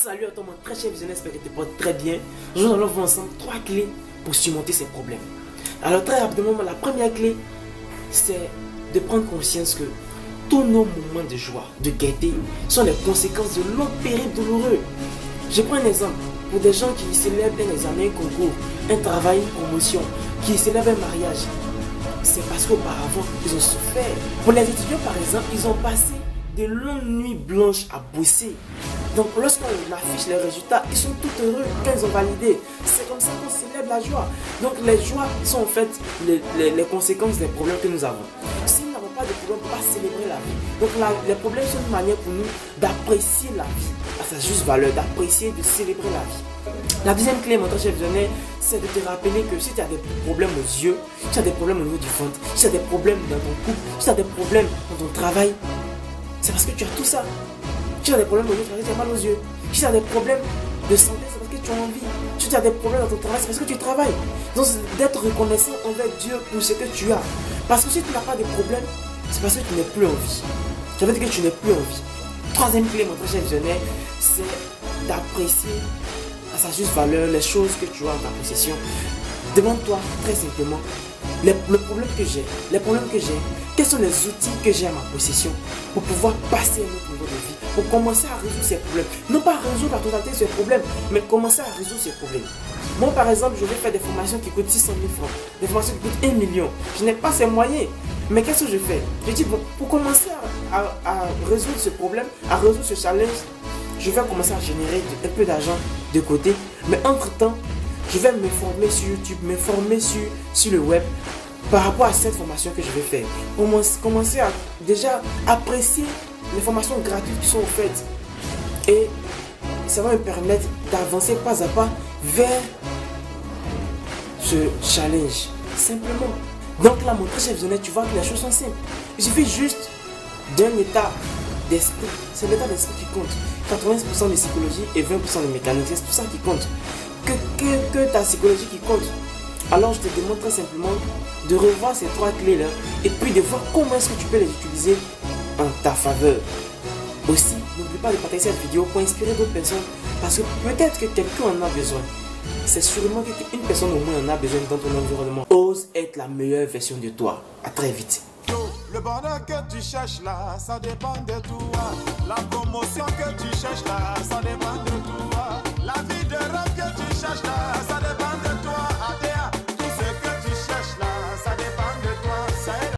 Salut à toi mon très cher visionnaire, j'espère que tu te portes très bien. Nous allons voir ensemble 3 clés pour surmonter ces problèmes. Alors très rapidement, la première clé, c'est de prendre conscience que tous nos moments de joie, de gaieté, sont les conséquences de longs périodes douloureux. Je prends un exemple. Pour des gens qui célèbrent un examen, un concours, un travail, une promotion, qui célèbrent un mariage, c'est parce qu'auparavant, ils ont souffert. Pour les étudiants par exemple, ils ont passé de longues nuits blanches à bosser. Donc lorsqu'on affiche les résultats, ils sont tout heureux quand ils ont validé. C'est comme ça qu'on célèbre la joie. Donc les joies sont en fait les conséquences des problèmes que nous avons. Si nous n'avons pas de problème, on ne peut pas célébrer la vie. Donc les problèmes sont une manière pour nous d'apprécier la vie à sa juste valeur, d'apprécier, de célébrer la vie. La deuxième clé, mon très cher visionnaire, c'est de te rappeler que si tu as des problèmes aux yeux, si tu as des problèmes au niveau du ventre, si tu as des problèmes dans ton couple, si tu as des problèmes dans ton travail, c'est parce que tu as tout ça. Si tu as des problèmes au niveau du travail, tu as mal aux yeux. Si tu as des problèmes de santé, c'est parce que tu as envie. Si tu as des problèmes dans ton travail, c'est parce que tu travailles. Donc d'être reconnaissant envers Dieu pour ce que tu as. Parce que si tu n'as pas de problème, c'est parce que tu n'es plus en vie. Ça veut dire que tu n'es plus en vie. Troisième clé, mon très cher visionnaire, c'est d'apprécier à sa juste valeur les choses que tu as en ta possession. Demande-toi très simplement les problèmes que j'ai, quels sont les outils que j'ai à ma possession pour pouvoir passer à un autre niveau de vie, pour commencer à résoudre ces problèmes. Non pas résoudre la totalité de ces problèmes, mais commencer à résoudre ces problèmes. Moi par exemple, je vais faire des formations qui coûtent 600 000 francs, des formations qui coûtent 1 million. Je n'ai pas ces moyens. Mais qu'est-ce que je fais? Je dis, bon, pour commencer à résoudre ce problème, à résoudre ce challenge, je vais commencer à générer un peu d'argent de côté. Mais entre-temps, je vais me former sur YouTube, me former sur le web par rapport à cette formation que je vais faire. Pour commencer à déjà apprécier les formations gratuites qui sont offertes. Et ça va me permettre d'avancer pas à pas vers ce challenge. Simplement. Donc là, mon très cher visionnaire, tu vois que les choses sont simples. Il suffit juste d'un état d'esprit. C'est l'état d'esprit qui compte. 80% de psychologie et 20% de mécanique. C'est tout ça qui compte. Que ta psychologie qui compte. Alors je te demande très simplement de revoir ces 3 clés là et puis de voir comment est-ce que tu peux les utiliser en ta faveur. Aussi, n'oublie pas de partager cette vidéo pour inspirer d'autres personnes parce que peut-être que quelqu'un en a besoin. C'est sûrement qu'une personne au moins en a besoin dans ton environnement. Ose être la meilleure version de toi. À très vite. Le bonheur que tu cherches là, ça dépend de toi. La promotion que tu cherches là, ça dépend de toi. La vie de rêve que tu cherches là.